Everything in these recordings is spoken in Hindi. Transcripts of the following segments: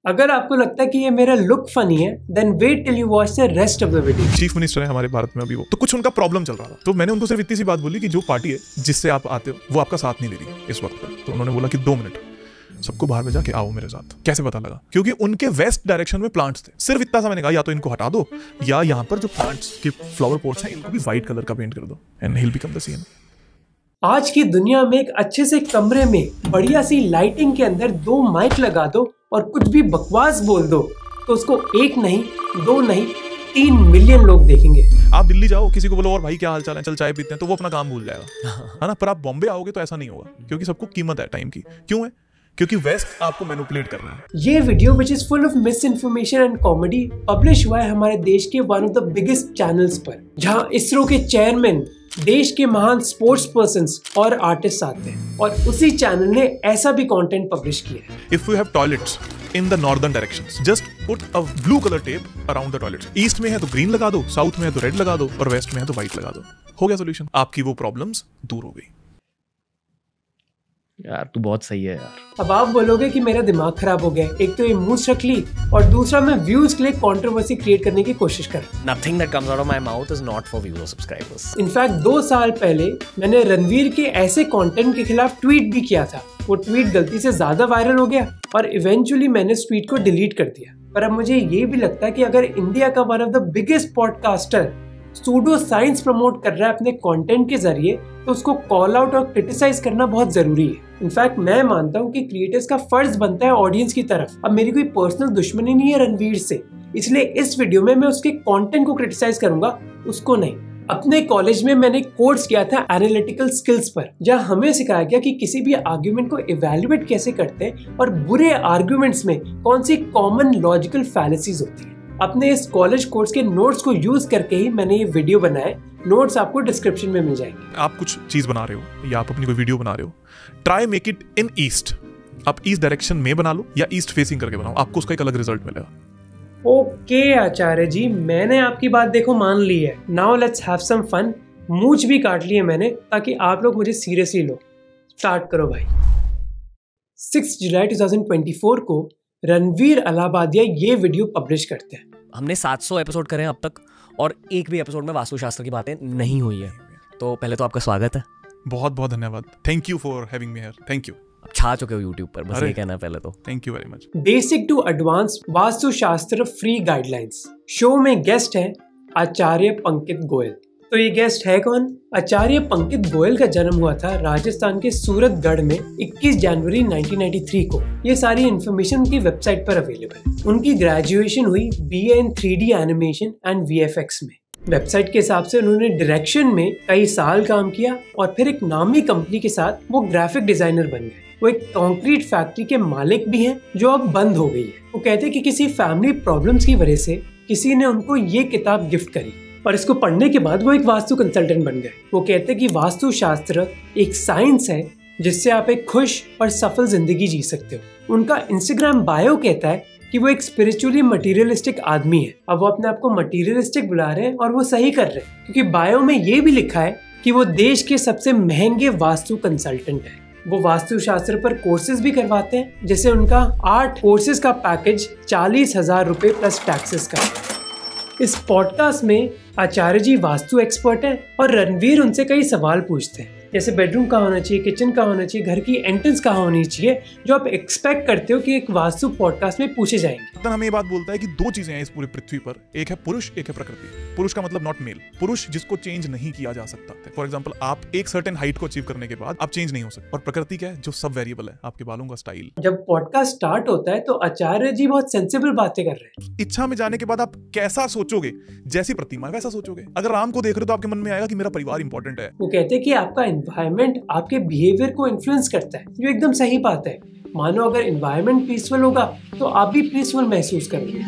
अगर आपको लगता है कि ये मेरा लुक फनी है, then wait till you watch the rest of the video. Chief minister है हमारे भारत में अभी, वो तो कुछ उनका प्रॉब्लम चल रहा था, तो मैंने उनको सिर्फ इतनी सी बात बोली कि जो पार्टी है जिससे आप आते हो वो आपका साथ नहीं दे रही इस वक्त पर। तो उन्होंने बोला कि 2 मिनट सबको बाहर भेजा के आओ मेरे साथ। कैसे पता लगा? क्योंकि उनके वेस्ट डायरेक्शन में प्लांट्स थे। सिर्फ इतना सा मैंने कहा, या तो इनको हटा दो या यहाँ पर जो प्लांट्स के फ्लावर पोट्स हैं इनको भी व्हाइट कलर का पेंट कर दो and he will become the CM. आज की दुनिया में एक अच्छे से कमरे में बढ़िया सी लाइटिंग के अंदर 2 माइक लगा दो और कुछ भी बकवास बोल दो तो उसको 1 नहीं 2 नहीं 3 मिलियन लोग देखेंगे। आप दिल्ली जाओ, किसी को बोलो और भाई क्या हाल चाल है, चल चाय पीते हैं, तो वो अपना काम भूल जाएगा, है ना। पर आप बॉम्बे आओगे तो ऐसा नहीं होगा, क्योंकि सबको कीमत है टाइम की। क्यों है? क्योंकि वेस्ट आपको मैनिपुलेट कर रहा है। ये video which is full of miss information and comedy publish हुआ है हमारे देश के one of the biggest channels पर, जहां इसरो के चेयरमैन, देश के महान स्पोर्ट्स पर्संस और आर्टिस्ट आते हैं, और उसी चैनल ने ऐसा भी कंटेंट पब्लिश किया है। If you have toilets in the northern directions, just put a blue colour tape around the toilets. East में है तो ग्रीन लगा दो, साउथ में है तो रेड लगा दो, और वेस्ट में है तो व्हाइट लगा दो। हो गया सोल्यूशन, आपकी वो प्रॉब्लम्स दूर हो गई। यार तू बहुत सही है यार। अब आप बोलोगे कि मेरा दिमाग खराब हो गया, एक तो ये मूंछ रख ली और दूसरा मैं व्यूज के लिए कंट्रोवर्सी क्रिएट करने की कोशिश कर रहा हूं। Nothing that comes out of my mouth is not for viewers or subscribers. In fact 2 साल पहले मैंने रणवीर के ऐसे कंटेंट के खिलाफ ट्वीट भी किया था। वो ट्वीट गलती से ज्यादा वायरल हो गया और इवेंचुअली मैंने इस ट्वीट को डिलीट कर दिया। पर अब मुझे ये भी लगता है कि अगर इंडिया का one of the biggest podcaster pseudo science promote कर रहा है अपने कंटेंट के जरिए, तो उसको कॉल आउट और क्रिटिसाइज करना बहुत जरूरी है। इनफैक्ट मैं मानता हूँ कि क्रिएटर्स का फर्ज बनता है ऑडियंस की तरफ। अब मेरी कोई पर्सनल दुश्मनी नहीं है रणवीर से, इसलिए इस वीडियो में मैं उसके कंटेंट को क्रिटिसाइज करूंगा, उसको नहीं। अपने कॉलेज में मैंने कोर्स किया था एनालिटिकल स्किल्स पर, जहाँ हमें सिखाया गया कि किसी भी आर्ग्यूमेंट को इवैल्यूएट कैसे करते हैं और बुरे आर्ग्यूमेंट्स में कौन सी कॉमन लॉजिकल फैलेसीज होती है। अपने इस कॉलेज कोर्स के नोट्स को यूज करके ही मैंने ये वीडियो बनाया। नोट्स आपको डिस्क्रिप्शन में मिल जाएंगे। आप कुछ चीज बना रहे हो या आप अपनी कोई वीडियो बना रहे हो, try make it in east. आप ईस्ट डायरेक्शन में बना लो या ईस्ट फेसिंग करके बनाओ, आपको उसका एक अलग रिजल्ट मिलेगा। ओके आचार्य जी, मैंने आपकी बात देखो मान ली है। Now let's have some fun. मूंछ भी काट ली है मैंने ताकि आप लोग मुझे सीरियसली लो। स्टार्ट करो भाई। 6 जुलाई 2024 को रणवीर अलाहाबादिया ये वीडियो पब्लिश करते हैं। हमने 700 एपिसोड करे हैं अब तक और एक भी एपिसोड में वास्तुशास्त्र की बातें नहीं हुई है। तो पहले तो आपका स्वागत है। बहुत बहुत धन्यवाद। Thank you for having me here. Thank you. आप छा चुके हो यूट्यूब पर, बस ये कहना है पहले तो। Thank you very much. Basic to advance Vastushastra free guidelines show में गेस्ट है आचार्य पंकित गोयल। तो ये गेस्ट है कौन? आचार्य पंकित गोयल का जन्म हुआ था राजस्थान के सूरतगढ़ में 21 जनवरी 1993 को। ये सारी इन्फॉर्मेशन उनकी वेबसाइट पर अवेलेबल है। उनकी ग्रेजुएशन हुई BA in 3D animation and VFX में। वेबसाइट के हिसाब से उन्होंने डायरेक्शन में कई साल काम किया और फिर एक नामी कंपनी के साथ वो ग्राफिक डिजाइनर बन गए। वो एक कंक्रीट फैक्ट्री के मालिक भी हैं जो अब बंद हो गई है। वो कहते हैं कि किसी फैमिली प्रॉब्लम्स की वजह से किसी ने उनको ये किताब गिफ्ट करी और इसको पढ़ने के बाद वो एक वास्तु कंसल्टेंट बन गए। वो कहते हैं कि वास्तुशास्त्र एक साइंस है जिससे आप एक खुश और सफल जिंदगी जी सकते हो। उनका इंस्टाग्राम बायो कहता है कि वो एक स्पिरिचुअली मटेरियलिस्टिक आदमी है। अब वो अपने आप को मटेरियलिस्टिक बुला रहे हैं और वो सही कर रहे हैं, क्योंकि बायो में ये भी लिखा है कि वो देश के सबसे महंगे वास्तु कंसल्टेंट है। वो वास्तुशास्त्र पर कोर्सेज भी करवाते हैं, जैसे उनका 8 कोर्सेज का पैकेज 40,000 रुपए प्लस टैक्सेस का। इस पॉडकास्ट में आचार्य जी वास्तु एक्सपर्ट हैं और रणवीर उनसे कई सवाल पूछते हैं, जैसे बेडरूम कहाँ होना चाहिए, किचन कहाँ होना चाहिए, घर की एंट्रेंस कहाँ होनी चाहिए, जो आप एक्सपेक्ट करते हो कि एक वास्तु पॉडकास्ट में पूछे जाएंगे। हमें ये बात बोलता है कि 2 चीजें हैं इस पूरी पृथ्वी पर, एक है पुरुष, एक है प्रकृति। पुरुष का मतलब नॉट मेल, पुरुष जिसको चेंज नहीं किया जा सकता। फॉर एग्जाम्पल, आप एक सर्टेन हाइट को अचीव करने के बाद आप चेंज नहीं हो सकते। और प्रकृति क्या है? जो सब वेरिएबल है, आपके बालों का स्टाइल। जब पॉडकास्ट स्टार्ट होता है तो आचार्य जी बहुत सेंसिबल बातें कर रहे हैं। इच्छा में जाने के बाद आप कैसा सोचोगे, जैसी प्रतिमा है वैसा सोचोगे। अगर राम को देख रहे हो तो आपके मन में आएगा कि मेरा परिवार इंपॉर्टेंट है। वो कहते हैं कि आपका एनवायरनमेंट आपके बिहेवियर को इन्फ्लुएंस करता है, जो एकदम सही बात है। मानो अगर एनवायरनमेंट पीसफुल होगा तो आप भी पीसफुल महसूस करोगे।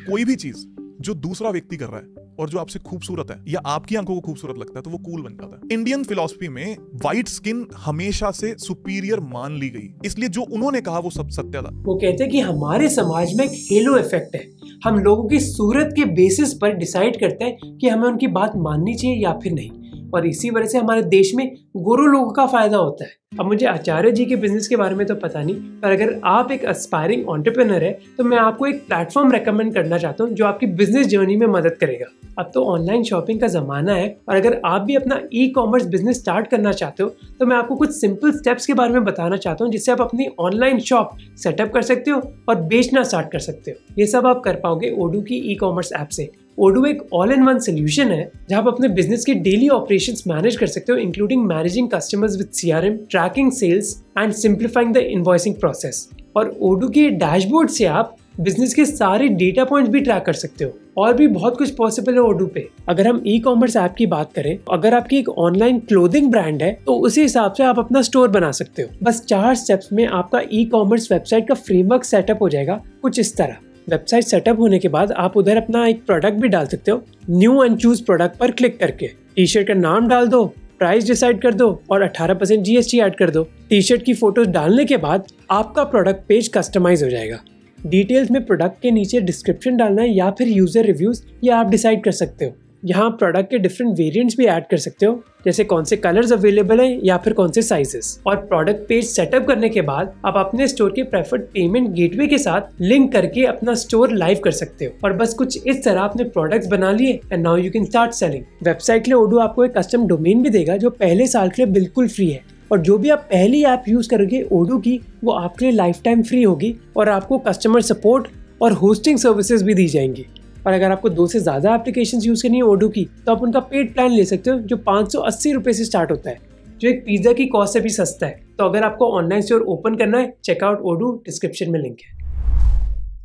कोई भी चीज जो दूसरा व्यक्ति कर रहा है और जो आपसे खूबसूरत है या आपकी आंखों को खूबसूरत लगता है तो वो कूल बन जाता है। इंडियन फिलॉसफी में व्हाइट स्किन हमेशा से सुपीरियर मान ली गई, इसलिए जो उन्होंने कहा वो सब सत्य था। वो कहते हैं कि हमारे समाज में एक हेलो इफेक्ट है। हम लोगों की सूरत के बेसिस पर डिसाइड करते हैं कि हमें उनकी बात माननी चाहिए या फिर नहीं। और इसी वजह से हमारे देश में गोरो लोगों का फायदा होता है। अब मुझे आचार्य जी के बिजनेस के बारे में तो पता नहीं, पर अगर आप एक एस्पायरिंग एंटरप्रेन्योर है तो मैं आपको एक प्लेटफॉर्म रेकमेंड करना चाहता हूँ जो आपकी बिजनेस जर्नी में मदद करेगा। अब तो ऑनलाइन शॉपिंग का जमाना है और अगर आप भी अपना ई कॉमर्स बिजनेस स्टार्ट करना चाहते हो तो मैं आपको कुछ सिंपल स्टेप्स के बारे में बताना चाहता हूँ जिससे आप अपनी ऑनलाइन शॉप सेटअप कर सकते हो और बेचना स्टार्ट कर सकते हो। ये सब आप कर पाओगे ओडू की ई कॉमर्स ऐप से। ओडू एक ऑल इन वन सोल्यूशन है जहां आप अपने बिजनेस के डेली ऑपरेशंस मैनेज कर सकते हो, including managing customers with CRM, tracking sales and simplifying the invoicing process. और ओडू के डैशबोर्ड से आप बिजनेस के सारे डेटा पॉइंट्स भी ट्रैक कर सकते हो। और भी बहुत कुछ पॉसिबल है ओडू पे। अगर हम ई कॉमर्स ऐप की बात करें, अगर आपकी एक ऑनलाइन क्लोथिंग ब्रांड है तो उसी हिसाब से आप अपना स्टोर बना सकते हो। बस 4 स्टेप्स में आपका ई कॉमर्स वेबसाइट का फ्रेमवर्क सेटअप हो जाएगा कुछ इस तरह। वेबसाइट सेटअप होने के बाद आप उधर अपना एक प्रोडक्ट भी डाल सकते हो। न्यू एंड चूज प्रोडक्ट पर क्लिक करके टी शर्ट का नाम डाल दो, प्राइस डिसाइड कर दो और 18% GST ऐड कर दो। टी शर्ट की फोटोज डालने के बाद आपका प्रोडक्ट पेज कस्टमाइज हो जाएगा। डिटेल्स में प्रोडक्ट के नीचे डिस्क्रिप्शन डालना है या फिर यूजर रिव्यूज, ये आप डिसाइड कर सकते हो। यहाँ प्रोडक्ट के डिफरेंट वेरिएंट्स भी ऐड कर सकते हो, जैसे कौन से कलर्स अवेलेबल हैं या फिर कौन से साइजेस। और प्रोडक्ट पेज सेटअप करने के बाद आप अपने स्टोर के प्रेफर्ड पेमेंट गेटवे के साथ लिंक करके अपना स्टोर लाइव कर सकते हो। और बस कुछ इस तरह आपने प्रोडक्ट्स बना लिए and now you can start selling. Website के लिए ओडू आपको एक कस्टम डोमेन भी देगा जो पहले साल के लिए बिल्कुल फ्री है। और जो भी आप पहली ऐप यूज करोगे ओडू की, वो आपके लिए लाइफ टाइम फ्री होगी और आपको कस्टमर सपोर्ट और होस्टिंग सर्विसेज भी दी जाएंगी। और अगर आपको 2 से ज़्यादा एप्लीकेशंस यूज़ करनी है ओडू की तो आप उनका पेड प्लान ले सकते हो जो 580 रुपये से स्टार्ट होता है, जो एक पिज़्ज़ा की कॉस्ट से भी सस्ता है। तो अगर आपको ऑनलाइन स्टोर ओपन करना है, चेकआउट ओडू, डिस्क्रिप्शन में लिंक है।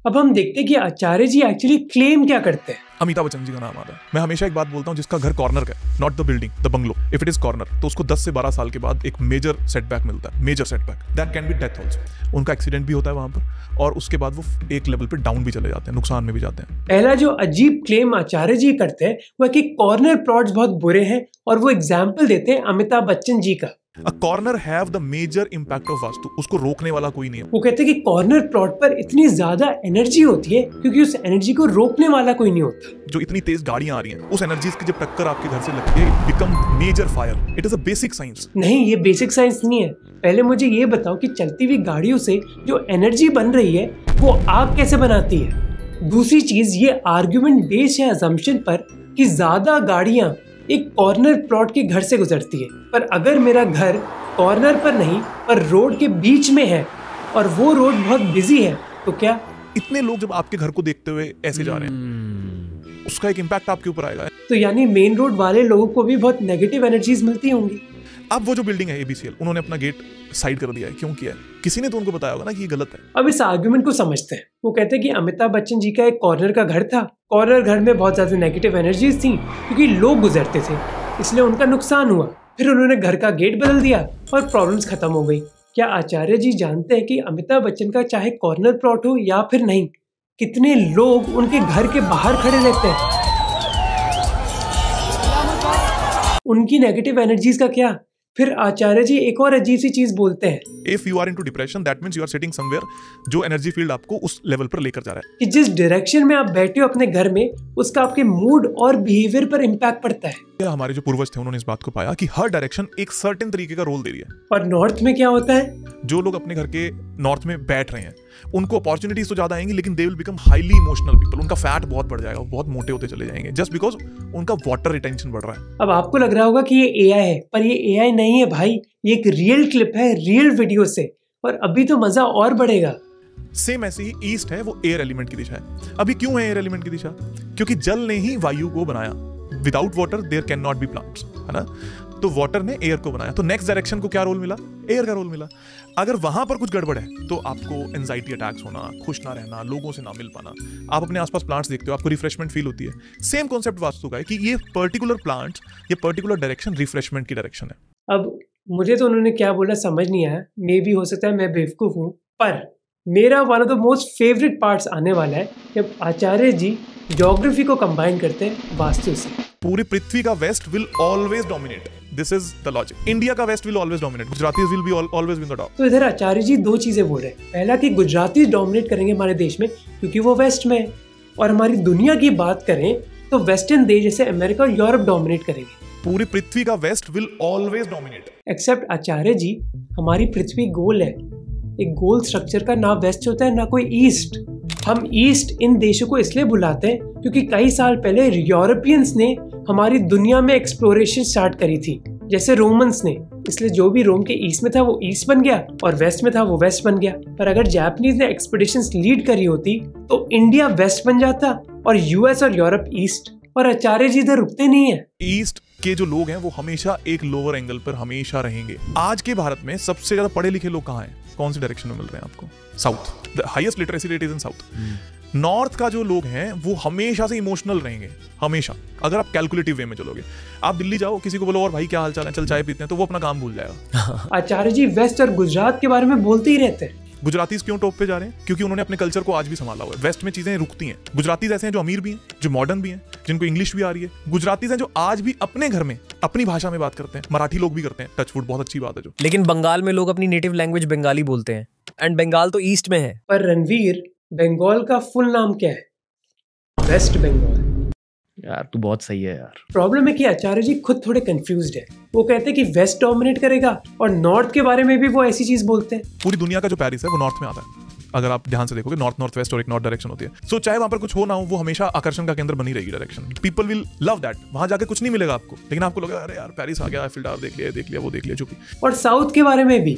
अब हम देखते हैं कि आचार्य जी एक्चुअली क्लेम क्या करते हैं। अमिताभ बच्चन जी का नाम आता है। मैं हमेशा एक बात बोलता हूँ, जिसका घर कॉर्नर का है, not the building, the bungalow, if it is corner, तो उसको 10 से 12 साल के बाद एक मेजर सेटबैक मिलता है। Major setback that can be death also. उनका एक्सीडेंट भी होता है वहां पर और उसके बाद वो एक लेवल पे डाउन भी चले जाते हैं, नुकसान में भी जाते हैं। पहला जो अजीब क्लेम आचार्य जी करते हैं वह कि कॉर्नर प्लॉट्स बहुत बुरे हैं और वो एग्जाम्पल देते हैं अमिताभ बच्चन जी का। A corner have the major impact of vastu, उसको रोकने वाला कोई नहीं है। वो कहते हैं कि कॉर्नर प्लॉट पर इतनी ज्यादा एनर्जी होती है क्योंकि उस एनर्जी को रोकने वाला कोई नहीं होता। जो इतनी तेज गाड़ियां आ रही हैं, उस एनर्जी की जब टक्कर आपके घर से लगती है, it become major fire. It is a basic science. नहीं, ये बेसिक साइंस नहीं है। पहले मुझे ये बताओ कि चलती हुई गाड़ियों से जो एनर्जी बन रही है वो आग कैसे बनाती है। दूसरी चीज, ये आर्ग्यूमेंट बेस्ड है असम्पशन पर कि ज्यादा गाड़ियां एक कॉर्नर प्लॉट के घर से गुजरती है, पर अगर मेरा घर कॉर्नर पर नहीं पर रोड के बीच में है और वो रोड बहुत बिजी है तो क्या इतने लोग जब आपके घर को देखते हुए ऐसे जा रहे हैं, उसका एक इम्पैक्ट आपके ऊपर आएगा। तो यानी मेन रोड वाले लोगों को भी बहुत नेगेटिव एनर्जीज मिलती होंगी। अब वो जो बिल्डिंग है ABCL, उन्होंने अपना गेट साइड कर दिया है। क्यों किया है? किसी ने तो उनको बताया होगा ना कि ये गलत है। अब इस आर्गुमेंट को समझते हैं। वो कहते हैं कि अमिताभ बच्चन जी का एक कॉर्नर का घर था। कॉर्नर घर में बहुत ज्यादा नेगेटिव एनर्जीज थी क्योंकि लोग गुजरते थे, इसलिए उनका नुकसान हुआ। फिर उन्होंने घर का गेट बदल दिया और प्रॉब्लम्स खत्म हो गई। क्या आचार्य जी जानते हैं कि अमिताभ बच्चन का चाहे कॉर्नर प्लॉट हो या फिर नहीं, कितने लोग उनके घर के बाहर खड़े रहते हैं? उनकी नेगेटिव एनर्जीज का क्या? फिर आचार्य जी एक और अजीब सी चीज बोलते हैं, if you are into depression that means you are sitting somewhere, जो एनर्जी फील्ड आपको उस लेवल पर लेकर जा रहा है कि जिस डायरेक्शन में आप बैठे हो अपने घर में, उसका आपके मूड और बिहेवियर पर इम्पैक्ट पड़ता है। हमारे जो पूर्वज थे उन्होंने इस बात को पाया कि हर डायरेक्शन एक सर्टेन तरीके का रोल दे रही है। और नॉर्थ में क्या होता है? जो लोग अपने घर के नॉर्थ में बैठ रहे हैं उनको अपॉर्चुनिटीज तो ज्यादा आएंगी, लेकिन they will become highly emotional people. उनका फैट बहुत बढ़ जाएगा, बहुत मोटे होते चले जाएंगे जस्ट बिकॉज उनका वाटर रिटेंशन बढ़ रहा है। अब आपको लग रहा होगा कि ये AI है, पर ये AI नहीं है भाई, ये एक रियल क्लिप है रियल वीडियो से, और अभी तो मजा और बढ़ेगा। सेम ऐसे ही ईस्ट है, वो एयर एलिमेंट की दिशा है। अभी क्यों है एयर एलिमेंट की दिशा? क्योंकि जल ने ही वायु को बनाया। Without water there can not be plants, है ना? तो वाटर ने एयर को बनाया, तो नेक्स्ट डायरेक्शन को क्या रोल मिला? एयर का रोल मिला। अगर वहां पर कुछ गड़बड़ है तो आपको एंजाइटी अटैक्स होना, खुश ना रहना, लोगों से ना मिल पाना। आप अपने आसपास प्लांट्स देखते हो, आपको रिफ्रेशमेंट फील होती है। सेम कॉन्सेप्ट वास्तु का है कि ये पर्टिकुलर प्लांट्स, ये पर्टिकुलर डायरेक्शन रिफ्रेशमेंट की डायरेक्शन है। अब मुझे तो उन्होंने क्या बोला समझ नहीं आया, मे भी हो सकता है मैं बेवकूफ हूँ, पर मेरा one of the most favourite parts आने वाला है जब आचार्य जी ज्योग्राफी को कंबाइन करते हैं वास्तु से। पूरी पृथ्वी का west will always dominate, this is the logic. India का west will always dominate, Gujaratis will be always win the top. तो इधर आचार्य जी 2 चीजें बोल रहे हैं। पहला कि गुजराती डोमिनेट करेंगे हमारे देश में क्योंकि वो वेस्ट में, और हमारी दुनिया की बात करें तो वेस्टर्न देश जैसे अमेरिका और यूरोप डोमिनेट करेंगे। पूरी पृथ्वी का west will always dominate. Except Acharya ji, हमारी पृथ्वी गोल है। एक गोल स्ट्रक्चर का ना वेस्ट होता है ना कोई ईस्ट। हम ईस्ट इन देशों को इसलिए बुलाते हैं क्योंकि कई साल पहले यूरोपियंस ने हमारी दुनिया में एक्सप्लोरेशन स्टार्ट करी थी, जैसे रोमन्स ने। इसलिए जो भी रोम के ईस्ट में था वो ईस्ट बन गया और वेस्ट में था वो वेस्ट बन गया। पर अगर जापानीज ने एक्सपीडिशंस लीड करी होती तो इंडिया वेस्ट बन जाता और यूएस और यूरोप ईस्ट। और आचार्य जी इधर रुकते नहीं है। ईस्ट के जो लोग हैं वो हमेशा एक लोअर एंगल पर हमेशा रहेंगे। आज के भारत में सबसे ज्यादा पढ़े लिखे लोग कहाँ हैं? कौन सी डायरेक्शन में मिल रहे हैं आपको? South. The highest literacy rate is in south. North का जो लोग हैं वो हमेशा से इमोशनल रहेंगे, हमेशा। अगर आप कैलकुलेटिव वे में चलोगे, आप दिल्ली जाओ, किसी को बोलो और भाई क्या हाल चाल है, चल चाय पीते हैं, तो वो अपना काम भूल जाएगा। आचार्य जी वेस्ट और गुजरात के बारे में बोलते ही रहते हैं। गुजरातीज क्यों टॉप पे जा रहे हैं? क्योंकि उन्होंने अपने कल्चर को आज भी संभाला हुआ है। वेस्ट में चीजें रुकती हैं। गुजरातीज ऐसे हैं जो अमीर भी हैं, जो मॉडर्न भी हैं, जिनको इंग्लिश भी आ रही है। गुजरातीज हैं जो आज भी अपने घर में अपनी भाषा में बात करते हैं। मराठी लोग भी करते हैं, टचवुड, बहुत अच्छी बात है जो। लेकिन बंगाल में लोग अपनी नेटिव लैंग्वेज बंगाली बोलते हैं, एंड बंगाल तो ईस्ट में है। पर रणवीर, बंगाल का फुल नाम क्या है? वेस्ट बंगाल। यार तू बहुत सही है यार। प्रॉब्लम है कि आचार्य जी खुद थोड़े कंफ्यूज्ड है। वो कहते हैं कि वेस्ट डोमिनेट करेगा और नॉर्थ के बारे में भी वो ऐसी चीज बोलते हैं। पूरी दुनिया का जो पेरिस है वो नॉर्थ में आता है। अगर आप ध्यान से देखोगे, नॉर्थ नॉर्थ वेस्ट और एक नॉर्थ डायरेक्शन होती है। सो चाहे वहां पर कुछ हो ना हो, वो हमेशा आकर्षण का केंद्र बनी रहेगी direction. People will love that. वहां जाके कुछ नहीं मिलेगा आपको, लेकिन आपको लगेगा अरे यार पेरिस आ गया, एफिल टावर देख लिया, वो देख लिया, चुपी। और साउथ के बारे में भी।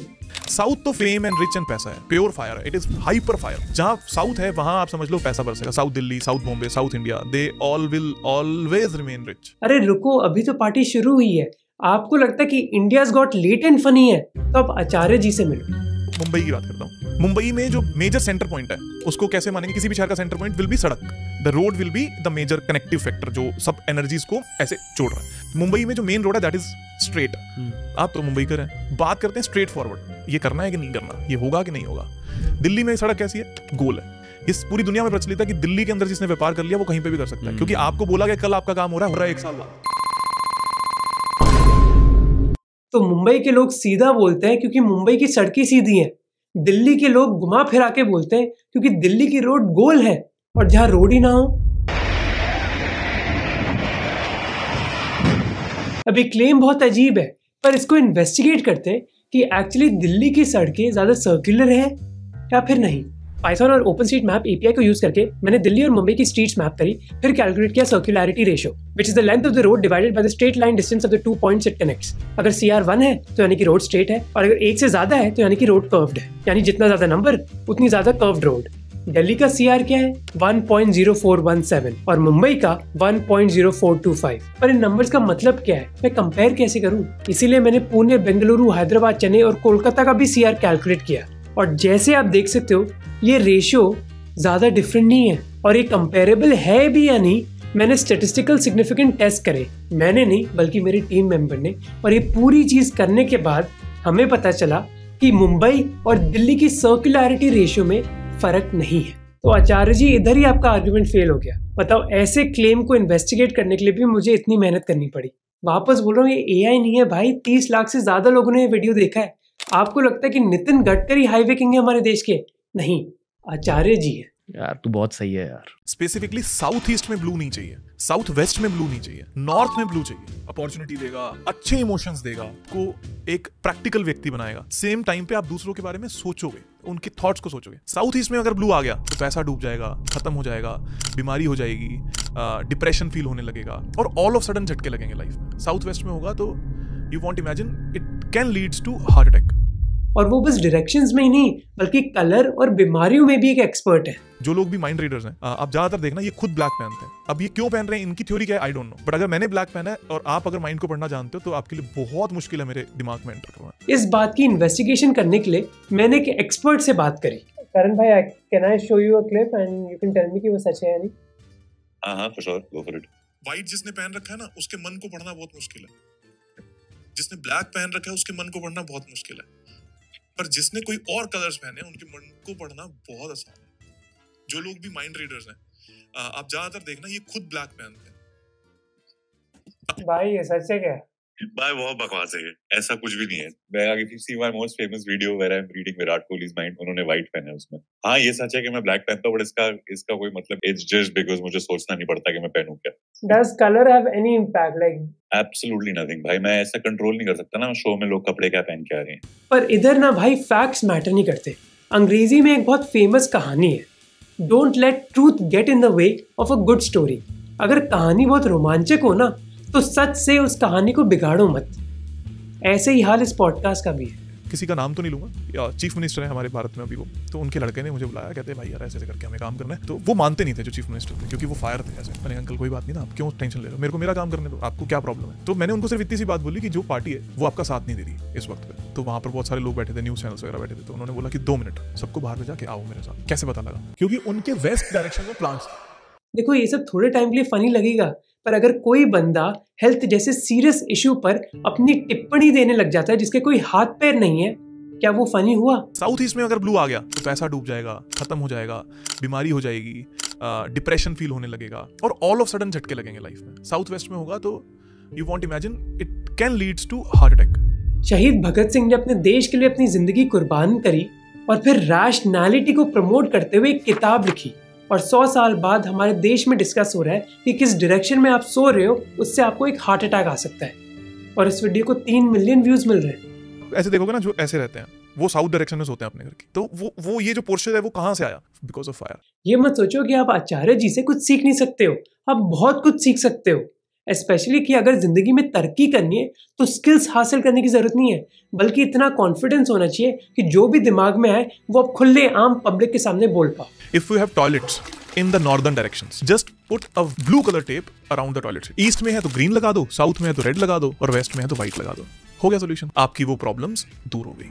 साउथ तो फेम एंड रिच एंड पैसा है, प्योर फायर है, इट इज हाइपर फायर। जहां साउथ है वहां आप समझ लो पैसा बरसेगा। South Delhi, south Bombay, south India, they all will always remain rich. अरे रुको, अभी तो पार्टी शुरू हुई है। आपको लगता है कि India's got late and funny है? तो अब आचार्य जी से मिलो। मुंबई की बात करता हूँ। मुंबई में जो मेजर सेंटर पॉइंट है उसको कैसे मानेंगे? किसी भी शहर का सेंटर पॉइंट विल बी सड़क। The road will be the major connective factor जो सब एनर्जीज को ऐसे जोड़ रहा है। मुंबई में जो मेन रोड है दैट इज स्ट्रेट। आप तो मुंबई कर हैं, बात करते हैं स्ट्रेट फॉरवर्ड। ये करना है कि नहीं करना, ये होगा कि नहीं होगा। दिल्ली में सड़क कैसी है? गोल है। इस पूरी दुनिया में प्रचलित है कि दिल्ली के अंदर जिसने व्यापार कर लिया वो कहीं पे भी कर सकता है, क्योंकि आपको बोला गया कल आपका काम हो रहा है 1 साल बाद। तो मुंबई के लोग सीधा बोलते हैं क्योंकि मुंबई की सड़कें सीधी हैं। दिल्ली के लोग घुमा फिरा के बोलते हैं क्योंकि दिल्ली की रोड गोल है। और जहां रोड ही ना हो। अभी क्लेम बहुत अजीब है, पर इसको इन्वेस्टिगेट करते हैं कि एक्चुअली दिल्ली की सड़कें ज्यादा सर्कुलर है या फिर नहीं। पाइथन और ओपनस्ट्रीट मैप एपीआई को यूज करके मैंने दिल्ली और मुंबई की स्ट्रीट्स मैप करी, फिर कैलकुलेट किया circularity ratio, which is the length of the road divided by the straight line distance of the 2 points it connects. अगर CR 1 है तो यानी कि रोड स्ट्रेट है, और अगर 1 से ज्यादा है तो यानी कि रोड कर्व्ड है। यानी जितना ज्यादा नंबर उतनी ज्यादा कर्व्ड रोड। दिल्ली का CR क्या है? 1.0417 और मुंबई का 1.0425। पर इन नंबर्स का मतलब क्या है? मैं कंपेयर कैसे करूं? इसीलिए मैंने पुणे, बेंगलुरु, हैदराबाद, चेन्नई और कोलकाता का भी CR कैलकुलेट किया। और जैसे आप देख सकते हो ये रेशियो ज्यादा डिफरेंट नहीं है, और ये कंपेरेबल है भी या नहीं मैंने स्टैटिस्टिकल सिग्निफिकेंट टेस्ट करे। मैंने नहीं बल्कि मेरी टीम मेंबर ने। और ये पूरी चीज करने के बाद हमें पता चला कि मुंबई और दिल्ली की सर्कुलैरिटी रेशियो में फर्क नहीं है। तो आचार्य जी इधर ही आपका आर्गुमेंट फेल हो गया। बताओ, ऐसे क्लेम को इन्वेस्टिगेट करने के लिए भी मुझे इतनी मेहनत करनी पड़ी। वापस बोल रहा हूँ, ये AI नहीं है भाई। 30 लाख से ज्यादा लोगों ने ये वीडियो देखा है। आपको लगता है कि नितिन गडकरी हाईवे किंग है हमारे देश के? नहीं, आचार्य जी है। यार तू बहुत सही है यार। स्पेसिफिकली साउथ ईस्ट में ब्लू नहीं चाहिए, साउथ वेस्ट में ब्लू नहीं चाहिए, नॉर्थ में ब्लू चाहिए। अपॉर्चुनिटी देगा, अच्छे इमोशंस देगा, को एक प्रैक्टिकल व्यक्ति बनाएगा। सेम टाइम पे आप दूसरों के बारे में सोचोगे, उनके थॉट्स को सोचोगे। साउथ ईस्ट में अगर ब्लू आ गया तो पैसा डूब जाएगा, खत्म हो जाएगा, बीमारी हो जाएगी, डिप्रेशन फील होने लगेगा और ऑल ऑफ सडन झटके लगेंगे लाइफ में। साउथ वेस्ट में होगा तो you want imagine it can leads to heart attack. और वो बस डायरेक्शंस में ही नहीं बल्कि कलर और बीमारियों में भी एक एक्सपर्ट है। जो लोग भी माइंड रीडर्स हैं, आप ज्यादातर देखना ये खुद ब्लैक पहनते हैं। अब ये क्यों पहन रहे हैं, इनकी थ्योरी क्या है, आई डोंट नो, बट अगर मैंने ब्लैक पहना है और आप अगर माइंड को पढ़ना जानते हो तो आपके लिए बहुत मुश्किल है मेरे दिमाग में एंटर करना। इस बात की इन्वेस्टिगेशन करने के लिए मैंने एक एक्सपर्ट से बात करी। करण भाई, can I show you a clip and you can tell me कि वो सच है या नहीं? हाँ for sure, go for it. White जिसने पहन रखा है ना उसके मन को पढ़ना बहुत मुश्किल है। जिसने ब्लैक पहन रखा है उसके मन को पढ़ना बहुत मुश्किल है, पर जिसने कोई और कलर्स पहने उनके मन को पढ़ना बहुत आसान है। जो लोग भी माइंड रीडर्स हैं, आप ज्यादातर देखना ये खुद ब्लैक पहनते हैं। भाई ये सच है क्या? भाई बहुत बकवास है ये, ऐसा कुछ भी नहीं है। मैं if you see my most famous video where I'm reading Virat Kohli's mind, उन्होंने व्हाइट पहना है उसमें। हाँ ये सच है कि मैं ब्लैक पहनता हूँ, बट इसका कोई मतलब इट्स जस्ट बिकॉज मुझे सोचना नहीं पड़ता कि मैं पहनूं क्या। Does color have any impact? Like, absolutely nothing भाई, मैं ऐसा कंट्रोल नहीं कर सकता ना शो में लोग कपड़े क्या पहन के आ रहे हैं। पर इधर ना भाई फैक्ट्स मैटर नहीं करते। अंग्रेजी में एक बहुत फेमस कहानी है, don't let truth get in the way of a good story. अगर कहानी बहुत रोमांचक हो ना तो सच से उस कहानी को बिगाड़ो मत। ऐसे ही हाल इस पॉडकास्ट का भी है। किसी का नाम तो नहीं लूंगा, चीफ मिनिस्टर है हमारे भारत में अभी वो, तो उनके लड़के ने मुझे बुलाया, कहते भाई यार ऐसे ऐसे करके हमें काम करना है। तो वो मानते नहीं थे जो चीफ मिनिस्टर थे, क्योंकि वो फायर थे ऐसे। मैंने अंकल कोई बात नहीं ना, आप क्यों टेंशन ले रहे हो, मेरे को मेरा काम करने दो, आपको क्या प्रॉब्लम है। तो मैंने उनको सिर्फ इतनी सी बात बोली कि जो पार्टी है वो आपका साथ नहीं दे रही इस वक्त पे। तो वहाँ पर बहुत सारे लोग बैठे थे, न्यूज चैनल्स वगैरह बैठे थे, तो उन्होंने बोला कि 2 मिनट सबको बाहर भेजा के आओ मेरे साथ। कैसे पता लगा? क्योंकि उनके वेस्ट डायरेक्शन में प्लांट्स। देखो ये सब थोड़े टाइम के लिए फनी लगेगा, पर अगर कोई बंदा हेल्थ जैसे सीरियस इशू पर अपनी टिप्पणी देने लग जाता है जिसके कोई हाथ पैर नहीं है, क्या वो फनी हुआ? साउथ ईस्ट में अगर ब्लू आ गया तो पैसा डूब जाएगा, खत्म हो जाएगा, बीमारी हो जाएगी, डिप्रेशन फील होने लगेगा और ऑल ऑफ सडन झटके लगेंगे लाइफ में। साउथ वेस्ट में होगा तो you want imagine it can leads to heart attack. शहीद भगत सिंह ने अपने देश के लिए अपनी जिंदगी कुर्बान करी और फिर रैशनैलिटी को प्रमोट करते हुए एक किताब लिखी, और 100 साल बाद हमारे देश में डिस्कस हो रहा है कि किस डायरेक्शन में आप सो रहे हो उससे आपको एक हार्ट अटैक आ सकता है। और इस वीडियो को 3 मिलियन व्यूज मिल रहे हैं। ऐसे देखोगे ना, जो ऐसे रहते हैं वो साउथ डायरेक्शन में सोते हैं अपने घर की, तो वो ये जो पोर्शन है वो कहाँ से आया? Because of fire. ये मत सोचो कि आप आचार्य जी से कुछ सीख नहीं सकते हो, आप बहुत कुछ सीख सकते हो। स्पेशली कि अगर जिंदगी में तरक्की करनी है तो स्किल्स हासिल करने की जरूरत नहीं है, बल्कि इतना कॉन्फिडेंस होना चाहिए कि जो भी दिमाग में आए वो आप खुले आम पब्लिक के सामने बोल पाओ। If you have toilets in the northern directions, just put a blue color tape around the toilets. East में है तो ग्रीन लगा दो, साउथ में है तो रेड लगा दो, और वेस्ट में है तो व्हाइट लगा दो। हो गया सोल्यूशन, आपकी वो प्रॉब्लम्स दूर हो गई।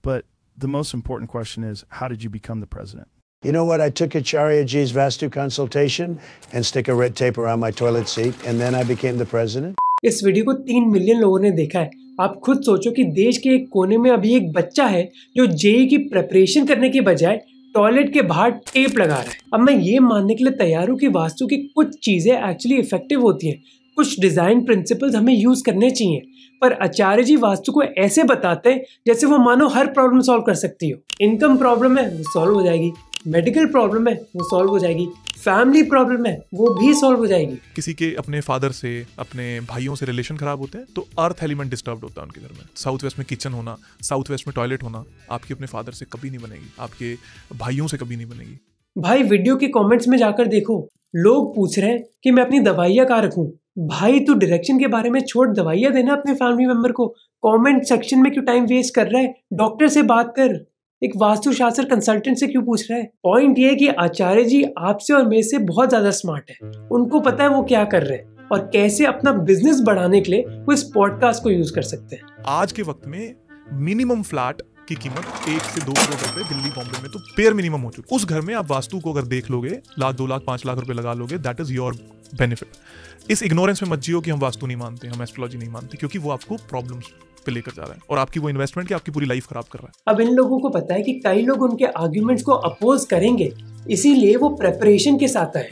But the most important question is, how did you become the president? You know what? I took Acharya G's Vastu consultation and stick a red tape around my toilet seat, and then I became the president. इस वीडियो को 3 मिलियन लोगों ने देखा है। आप खुद सोचो कि देश के एक कोने में अभी एक बच्चा है जो जेईई की प्रिपरेशन करने के बजाय टॉयलेट के बाहर टेप लगा रहा है। अब मैं ये मानने के लिए तैयार हूँ कि वास्तु की कुछ चीजें एक्चुअली इफेक्टिव होती हैं, कुछ डिजाइन प्रिंसिपल्स हमें यूज करने चाहिए, पर आचार्य जी वास्तु को ऐसे बताते हैं जैसे वो मानो हर प्रॉब्लम सॉल्व कर सकती हो। इनकम प्रॉब्लम है वो सॉल्व हो जाएगी, मेडिकल प्रॉब्लम है वो सॉल्व हो जाएगी, फैमिली प्रॉब्लम है वो भी सॉल्व हो जाएगी। किसी के अपने फादर से, अपने भाइयों से रिलेशन खराब होते हैं तो अर्थ एलिमेंट डिस्टर्ब होता है उनके घर में। साउथ वेस्ट में किचन होना, साउथ वेस्ट में टॉयलेट होना आपकी अपने फादर से कभी नहीं बनेगी, आपके भाइयों से कभी नहीं बनेगी। भाई वीडियो के कमेंट्स में जाकर देखो, लोग पूछ रहे हैं कि मैं अपनी दवाइयाँ कहाँ रखूं। भाई तू डायरेक्शन के बारे में छोड़, दवाइयाँ देना अपने फैमिली मेंबर को। कमेंट सेक्शन में क्यों टाइम वेस्ट कर रहा है? डॉक्टर से बात कर, एक वास्तुशास्त्र कंसल्टेंट से क्यों पूछ रहा है? पॉइंट ये है कि आचार्य जी आपसे और मेरे से बहुत ज्यादा स्मार्ट है, उनको पता है वो क्या कर रहे हैं और कैसे अपना बिजनेस बढ़ाने के लिए वो इस पॉडकास्ट को यूज कर सकते हैं। आज के वक्त में मिनिमम फ्लैट की कीमत 1 से 2 करोड़ रुपए दिल्ली बॉम्बे में तो पेयर मिनिमम हो चुकी। उस घर में आप वास्तु को अगर देख लोगे, 1 लाख 2 लाख 5 लाख रुपए लगा लोगे, दैट इज योर बेनिफिट। इस इग्नोरेंस में मत जियो कि हम वास्तु नहीं मानते, हम एस्ट्रोलॉजी नहीं मानते, क्योंकि वो आपको प्रॉब्लम्स पे लेकर जा रहा है और आपकी वो इन्वेस्टमेंट की आपकी पूरी लाइफ खराब कर रहा है। अब इन लोगों को पता है कि कई लोग उनके आर्ग्यूमेंट्स को अपोज करेंगे, इसीलिए वो प्रेपरेशन के साथ आए।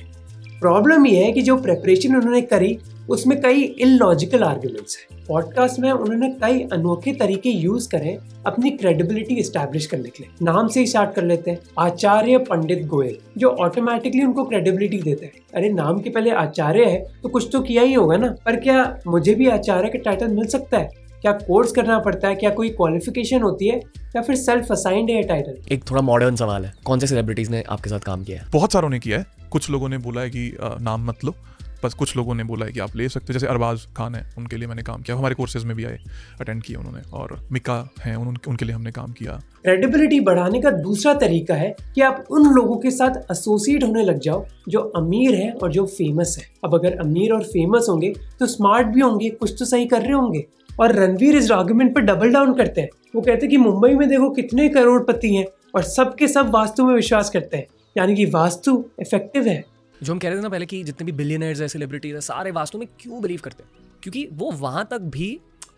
प्रॉब्लम ये है कि जो प्रेपरेशन उन्होंने करी उसमें कई इलॉजिकल आर्ग्यूमेंट्स हैं। पॉडकास्ट में उन्होंने कई अनोखे तरीके यूज करे अपनी क्रेडिबिलिटी एस्टैब्लिश करने के लिए। नाम से ही स्टार्ट कर लेते हैं, आचार्य पंडित गोयल, जो ऑटोमेटिकली उनको क्रेडिबिलिटी देता है। अरे नाम के पहले आचार्य है तो कुछ तो किया ही होगा ना। पर क्या मुझे भी आचार्य का टाइटल मिल सकता है? क्या कोर्स करना पड़ता है? क्या कोई क्वालिफिकेशन होती है या फिर सेल्फ असाइंड है टाइटल? एक थोड़ा मॉडर्न सवाल है, कौन से सेलिब्रिटीज ने आपके साथ काम किया है? बहुत सारों ने किया है। कुछ लोगों ने बोला है कि नाम मत लो, बस कुछ लोगों ने बोला है कि आप ले सकते, जैसे अरबाज खान है, उनके लिए मैंने काम किया, हमारे कोर्सेज में भी आए, अटेंड किए उन्होंने, और मिका हैं उनके लिए हमने काम किया। क्रेडिबिलिटी बढ़ाने का दूसरा तरीका है कि आप उन लोगों के साथ एसोसिएट होने लग जाओ जो अमीर है और जो फेमस है। अब अगर अमीर और फेमस होंगे तो स्मार्ट भी होंगे, कुछ तो सही कर रहे होंगे। और रणवीर इस आर्गुमेंट पर डबल डाउन करते हैं। वो कहते हैं कि मुंबई में देखो कितने करोड़पति हैं और सबके सब वास्तु में विश्वास करते हैं, यानी कि वास्तु इफेक्टिव है। जो हम कह रहे थे ना पहले कि जितने भी बिलियनर्स है, सेलिब्रिटीज है, सारे वास्तु में क्यों बिलीव करते हैं? क्योंकि वो वहां तक भी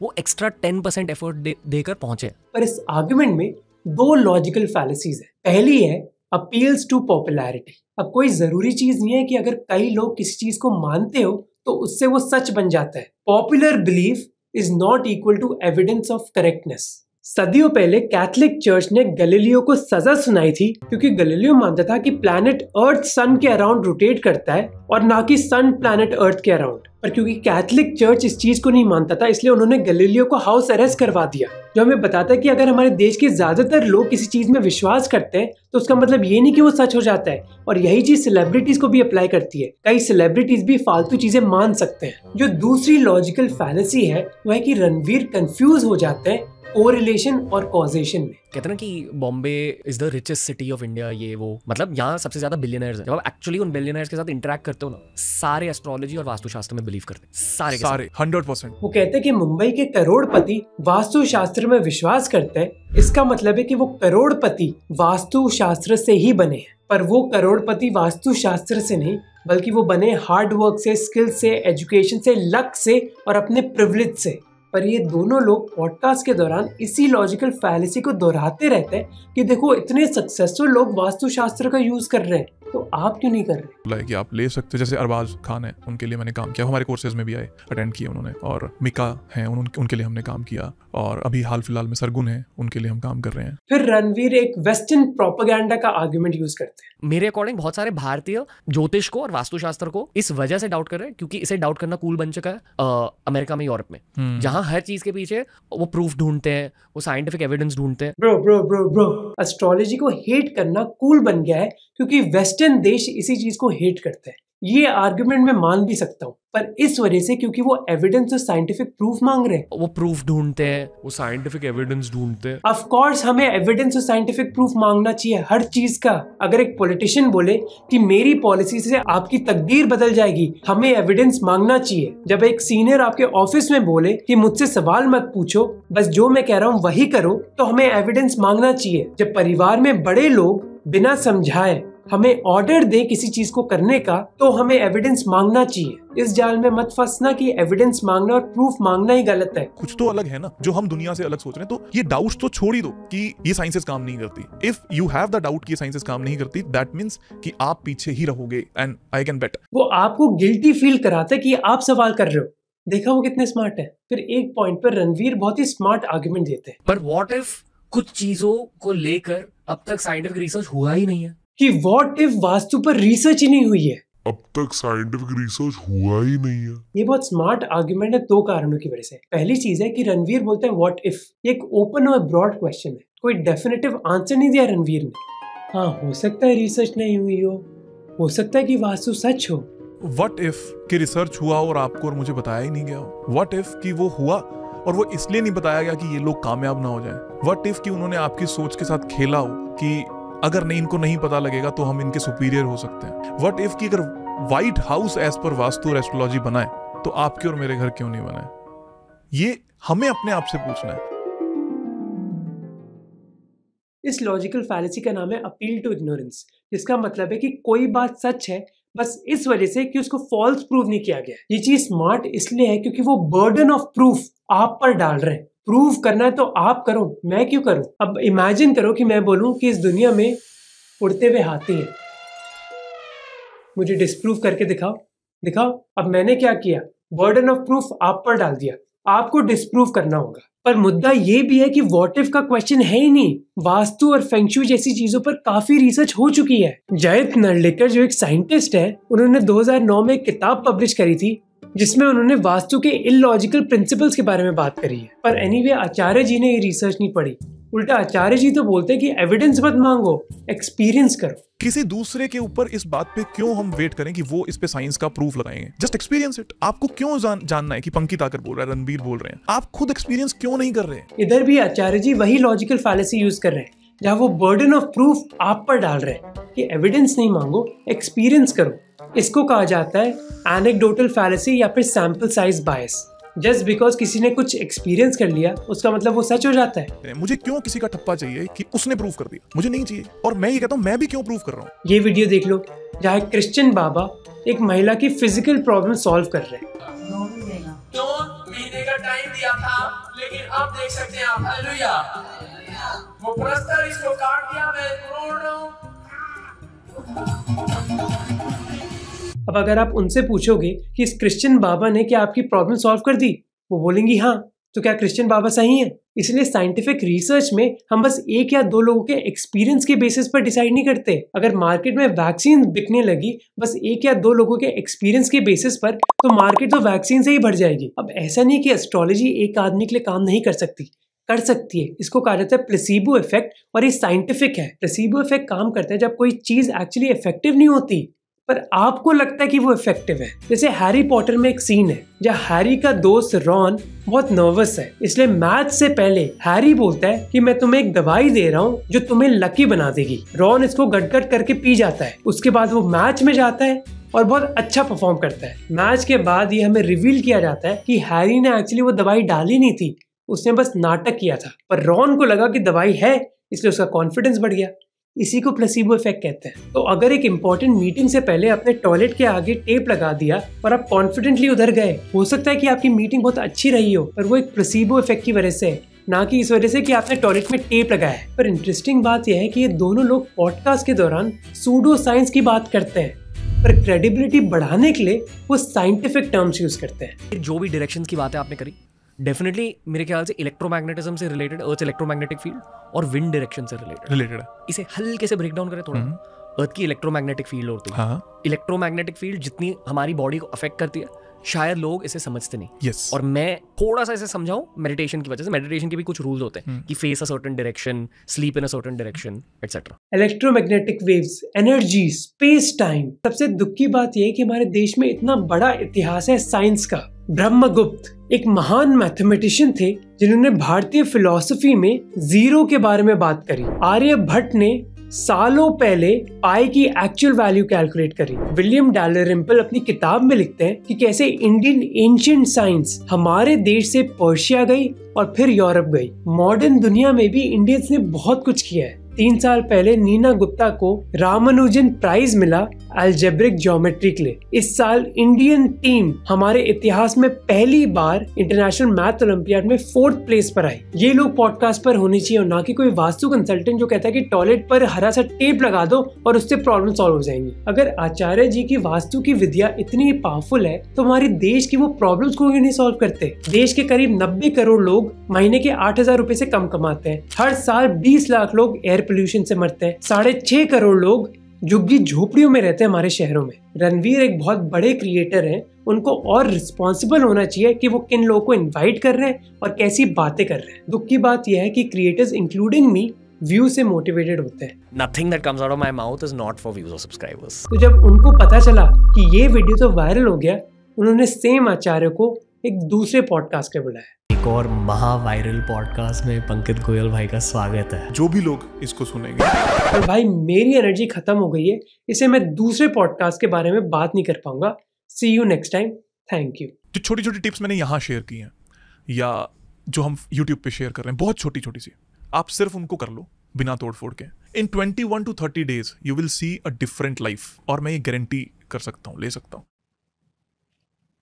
वो एक्स्ट्रा 10% एफर्ट देकर पहुंचे। पर इस आर्गुमेंट में 2 लॉजिकल फैलेसीज है। पहली है अपील्स टू पॉपुलैरिटी। अब कोई जरूरी चीज नहीं है कि अगर कई लोग किसी चीज को मानते हो तो उससे वो सच बन जाता है। Popular belief is not equal to evidence of correctness. सदियों पहले कैथोलिक चर्च ने गैलीलियो को सजा सुनाई थी क्योंकि गैलीलियो मानता था कि प्लैनेट अर्थ सन के अराउंड रोटेट करता है और ना कि सन प्लैनेट अर्थ के अराउंड। पर क्योंकि कैथोलिक चर्च इस चीज को नहीं मानता था, इसलिए उन्होंने गैलीलियो को हाउस अरेस्ट करवा दिया, जो हमें बताता है कि अगर हमारे देश के ज्यादातर लोग किसी चीज में विश्वास करते हैं तो उसका मतलब ये नहीं कि वो सच हो जाता है। और यही चीज सेलिब्रिटीज को भी अप्लाई करती है। कई सेलिब्रिटीज भी फालतू चीजें मान सकते हैं। जो दूसरी लॉजिकल फैलेसी है वो है कि रणवीर कंफ्यूज हो जाते हैं कोरिलेशन और कॉजेशन में। कहते हैं ना कि Bombay is the richest city of India, ये वो, मतलब यहाँ सबसे ज्यादा बिलियनर्स हैं। जब आप एक्चुअली उन बिलियनर्स के साथ इंटरेक्ट करते हो ना, सारे एस्ट्रोलॉजी और वास्तुशास्त्र में बिलीव करते हैं, सारे 100%। वो कहते हैं कि मुंबई के करोड़पति वास्तुशास्त्र में विश्वास करते हैं, इसका मतलब है कि वो करोड़पति वास्तुशास्त्र से ही बने हैं। पर वो करोड़पति वास्तुशास्त्र से नहीं, बल्कि वो बने हार्ड वर्क से, स्किल से, एजुकेशन से, लक से और अपने प्रिविलेज से। पर ये दोनों लोग पॉडकास्ट के दौरान इसी लॉजिकल फैलेसी को दोहराते रहते हैं कि देखो इतने सक्सेसफुल लोग वास्तुशास्त्र का यूज कर रहे हैं, तो आप क्यों नहीं कर रहे? लाइक आप ले सकते हो, जैसे अरबाज खान है, उनके लिए मैंने काम किया, हमारे कोर्सेज में भी आए, अटेंड किए उन्होंने। और मिका हैं, उनके लिए हमने काम किया। और अभी हाल फिलहाल में सरगुन है, उनके लिए हम काम कर रहे हैं। फिर रणवीर एक वेस्टर्न प्रोपेगेंडा का आर्गुमेंट यूज करते हैं। मेरे अकॉर्डिंग बहुत सारे भारतीय ज्योतिष को और वास्तुशास्त्र को इस वजह से डाउट कर रहे हैं क्योंकि इसे डाउट करना कूल बन चुका है अमेरिका में, यूरोप में, जहां हर चीज के पीछे वो प्रूफ ढूंढते हैं, वो साइंटिफिक एविडेंस ढूंढते हैं। ब्रो एस्ट्रोलॉजी को हेट करना कूल बन गया है क्योंकि वेस्टर्न देश इसी चीज को हेट करते हैं। ये आर्गुमेंट मैं मान भी सकता हूँ, पर इस वजह से क्योंकि वो एविडेंस और साइंटिफिक प्रूफ मांग रहे हैं। वो प्रूफ ढूंढते हैं, वो साइंटिफिक एविडेंस ढूंढते हैं। ऑफ कोर्स हमें एविडेंस और साइंटिफिक प्रूफ मांगना चाहिए हर चीज का। अगर एक पॉलिटिशियन बोले कि मेरी पॉलिसी से आपकी तकदीर बदल जाएगी, हमें एविडेंस मांगना चाहिए। जब एक सीनियर आपके ऑफिस में बोले कि मुझसे सवाल मत पूछो, बस जो मैं कह रहा हूँ वही करो, तो हमें एविडेंस मांगना चाहिए। जब परिवार में बड़े लोग बिना समझाए हमें ऑर्डर दे किसी चीज को करने का, तो हमें एविडेंस मांगना चाहिए। इस जाल में मत फंसना कि एविडेंस मांगना और प्रूफ मांगना ही गलत है। कुछ तो अलग है ना, जो हम दुनिया से अलग सोच रहे हैं। तो ये डाउट्स तो छोड़ ही दो कि ये साइंसेस काम नहीं करती। If you have the doubt कि ये साइंसेस काम नहीं करती, दैट मींस कि आप पीछे ही रहोगे, एंड आई कैन बेट। वो आपको गिल्टी फील कराता है कि आप सवाल कर रहे हो। देखा वो कितने स्मार्ट है। फिर एक पॉइंट पर रणवीर बहुत ही स्मार्ट आर्गुमेंट देते हैं। पर व्हाट इफ कुछ चीजों को लेकर अब तक साइंटिफिक रिसर्च हुआ ही नहीं है? कि व्हाट इफ वास्तु पर रिसर्च ही नहीं हुई है? अब तक साइंटिफिक रिसर्च हुआ ही नहीं है। ये बहुत स्मार्ट आर्गुमेंट है दो कारणों की वजह से। पहली चीज है कि रणवीर बोलते हैं व्हाट इफ। ये एक ओपन और ब्रॉड क्वेश्चन है, कोई डेफिनेटिव आंसर नहीं दिया रणवीर ने। हाँ, हो सकता है रिसर्च नहीं हुई हो सकता है कि वास्तु सच हो। व्हाट इफ कि रिसर्च हुआ और आपको और मुझे बताया ही नहीं गया हो। व्हाट इफ कि वो हुआ और वो इसलिए नहीं बताया गया कि ये लोग कामयाब ना हो जाएं। व्हाट इफ कि उन्होंने आपकी सोच के साथ खेला हो कि अगर नहीं, इनको नहीं पता लगेगा तो हम इनके सुपीरियर हो सकते हैं। व्हाट इफ कि अगर white house as per vastu और एस्ट्रोलॉजी बनाए तो आपके और मेरे घर क्यों नहीं बनाए? ये हमें अपने आप से पूछना है। इस लॉजिकल फैलेसी का नाम है अपील टू इग्नोरेंस, जिसका मतलब है कि कोई बात सच है बस इस वजह से कि उसको फॉल्स प्रूव नहीं किया गया। ये चीज स्मार्ट इसलिए है क्योंकि वो बर्डन ऑफ प्रूफ आप पर डाल रहे हैं। प्रूव करना है तो आप करो, मैं क्यों करूं? अब इमेजिन करो कि मैं बोलूं कि इस दुनिया में उड़ते हुए हाथी हैं, मुझे डिस्प्रूव करके दिखाओ। अब मैंने क्या किया? बर्डन ऑफ प्रूफ आप पर डाल दिया, आपको डिस्प्रूव करना होगा। पर मुद्दा ये भी है कि व्हाट इफ का क्वेश्चन है ही नहीं। वास्तु और फेंगशुई जैसी चीजों पर काफी रिसर्च हो चुकी है। जयंत नार्लिकर जो एक साइंटिस्ट है, उन्होंने 2009 में एक किताब पब्लिश करी थी जिसमें उन्होंने वास्तु के इलॉजिकल प्रिंसिपल्स के बारे में बात करी है। पर एनीवे आचार्य जी ने ये रिसर्च नहीं पढ़ी। उल्टा आचार्य जी तो बोलते हैं कि एविडेंस मत मांगो, एक्सपीरियंस करो। किसी दूसरे के ऊपर इस बात पे क्यों हम वेट करें कि वो इस पे साइंस का प्रूफ लगाएंगे? Just experience it. आपको क्यों जानना है कि पंकित आकर बोल रहा है, रणवीर बोल रहे हैं? आप खुद एक्सपीरियंस क्यों नहीं कर रहे? इधर भी आचार्य जी वही लॉजिकल फैलेसी यूज कर रहे हैं, जहाँ वो बर्डन ऑफ प्रूफ आप पर डाल रहे हैं कि एविडेंस नहीं मांगो, एक्सपीरियंस करो। इसको कहा जाता है एनेक्डोटल फैलेसी या फिर sample size bias. Just because किसी ने कुछ एक्सपीरियंस कर लिया उसका मतलब वो सच हो जाता है। मुझे क्यों किसी का ठप्पा चाहिए कि उसने प्रूफ कर दिया? मुझे नहीं चाहिए। और मैं ये कहता हूँ, मैं भी क्यों प्रूफ कर रहा हूँ? ये वीडियो देख लो जहाँ एक क्रिश्चियन बाबा एक महिला की फिजिकल प्रॉब्लम सॉल्व कर रहे हैं। 2 महीने का टाइम दिया था, लेकिन अब देख सकते हैं आप, हालेलुया, वो प्रस्तर इसको काट दिया। मैं रोड रहा हूँ। अब अगर आप उनसे पूछोगे कि इस क्रिश्चियन बाबा ने क्या आपकी प्रॉब्लम सॉल्व कर दी, वो बोलेंगी हाँ, तो क्या क्रिश्चियन बाबा सही है? इसलिए साइंटिफिक रिसर्च में हम बस एक या दो लोगों के एक्सपीरियंस के बेसिस पर डिसाइड नहीं करते। अगर मार्केट में वैक्सीन बिकने लगी बस एक या दो लोगों के एक्सपीरियंस के बेसिस पर, तो मार्केट तो वैक्सीन से ही भर जाएगी। अब ऐसा नहीं कि एस्ट्रोलॉजी एक आदमी के लिए काम नहीं कर सकती, कर सकती है। इसको कहा जाता है प्लेसीबो इफेक्ट, और ये साइंटिफिक है। प्लेसीबो इफेक्ट काम करता है जब कोई चीज एक्चुअली इफेक्टिव नहीं होती पर आपको लगता है कि वो इफेक्टिव है। जैसे हैरी पॉटर में एक सीन है जहाँ हैरी का दोस्त रॉन बहुत नर्वस है, इसलिए मैच से पहले हैरी बोलता है कि मैं तुम्हें एक दवाई दे रहा हूँ जो तुम्हें लकी बना देगी। रॉन इसको गट-गट करके पी जाता है। उसके बाद वो मैच में जाता है और बहुत अच्छा परफॉर्म करता है। मैच के बाद ये हमें रिवील किया जाता है कि हैरी ने एक्चुअली वो दवाई डाली नहीं थी, उसने बस नाटक किया था। पर रॉन को लगा कि दवाई है, इसलिए उसका कॉन्फिडेंस बढ़ गया। इसी को प्लेसीबो इफेक्ट कहते हैं। तो अगर एक इंपॉर्टेंट मीटिंग से पहले अपने टॉयलेट के आगे टेप लगा दिया और आप कॉन्फिडेंटली उधर गए, हो सकता है कि आपकी मीटिंग बहुत अच्छी रही हो, पर वो एक प्लेसीबो इफेक्ट की वजह से, ना कि इस वजह से कि आपने टॉयलेट में टेप लगाया है। पर इंटरेस्टिंग बात यह है कि ये दोनों लोग पॉडकास्ट के दौरान सूडो साइंस की बात करते हैं, पर क्रेडिबिलिटी बढ़ाने के लिए वो साइंटिफिक टर्म्स यूज करते हैं। जो भी डायरेक्शंस की बातें आपने करी, डेफिनेटली मेरे ख्याल से इलेक्ट्रोमैग्नेटिज्म से रिलेटेड, अर्थ इलेक्ट्रोमैग्नेटिक फील्ड और विंड डायरेक्शन से रिलेटेड है। इसे हल्के से ब्रेक डाउन करें थोड़ा। अर्थ की इलेक्ट्रोमैग्नेटिक फील्ड होती है। हाँ। इलेक्ट्रोमैग्नेटिक फील्ड जितनी हमारी बॉडी को अफेक्ट करती है, शायद लोग इसे समझते नहीं। yes. और मैं थोड़ा सा इसे समझाऊं मेडिटेशन की वजह से। मेडिटेशन के भी कुछ रूल्स होते हैं कि face a certain direction, sleep in a certain direction, etcetera. Electromagnetic waves, energy, space time. सबसे दुख की बात यह है कि हमारे देश में इतना बड़ा इतिहास है साइंस का। ब्रह्मगुप्त एक महान मैथमेटिशियन थे जिन्होंने भारतीय फिलॉसफी में जीरो के बारे में बात करी। आर्यभट्ट ने सालों पहले पाई की एक्चुअल वैल्यू कैलकुलेट करी। विलियम डैलरिम्पल अपनी किताब में लिखते हैं कि कैसे इंडियन एंशिएंट साइंस हमारे देश से पर्शिया गई और फिर यूरोप गई। मॉडर्न दुनिया में भी इंडियंस ने बहुत कुछ किया है। 3 साल पहले नीना गुप्ता को रामानुजन प्राइज मिला अलजेब्रिक ज्योमेट्री के लिए। इस साल इंडियन टीम हमारे इतिहास में पहली बार इंटरनेशनल मैथ ओलंपियाड में 4th प्लेस पर आई। ये लोग पॉडकास्ट पर होने चाहिए और ना कि कोई वास्तु कंसल्टेंट जो कहता है कि टॉयलेट पर हरा सा टेप लगा दो और उससे प्रॉब्लम सॉल्व हो जाएंगी। अगर आचार्य जी की वास्तु की विद्या इतनी पावरफुल है तो हमारे देश की वो प्रॉब्लम्स को क्यों नहीं सॉल्व करते? देश के करीब 90 करोड़ लोग महीने के 8,000 रुपए से कम कमाते हैं। हर साल 20 लाख लोग एयर पोल्यूशन से मरते हैं। 6.5 करोड़ लोग झुग्गी झोपड़ियों में रहते हैं हमारे शहरों में। रणवीर एक बहुत बड़े क्रिएटर हैं, उनको और रिस्पॉन्सिबल होना चाहिए कि वो किन लोगों को इनवाइट कर रहे हैं और कैसी बातें कर रहे हैं। दुख की बात यह है कि क्रिएटर्स इंक्लूडिंग मी व्यू से मोटिवेटेड होते हैं। Nothing that comes out of my mouth is not for views or subscribers. तो जब उनको पता चला कि ये वीडियो तो वायरल हो गया, उन्होंने सेम आचार्य को एक दूसरे पॉडकास्ट पे बुलाया। एक और महा वायरल पॉडकास्ट में पंकज गोयल भाई का स्वागत है। जो भी लोग इसको सुनेंगे, और भाई मेरी एनर्जी खत्म हो गई है, इसे मैं दूसरे पॉडकास्ट के बारे में बात नहीं कर पाऊंगा। See you next time. Thank you. जो छोटी छोटी टिप्स मैंने यहाँ शेयर की हैं या जो हम YouTube पे शेयर कर रहे हैं, बहुत छोटी छोटी सी, आप सिर्फ उनको कर लो बिना तोड़ फोड़ के। इन 21 to 30 days you will see a different life. और मैं ये गारंटी कर सकता हूँ, ले सकता हूँ।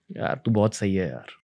यार तू बहुत सही है यार।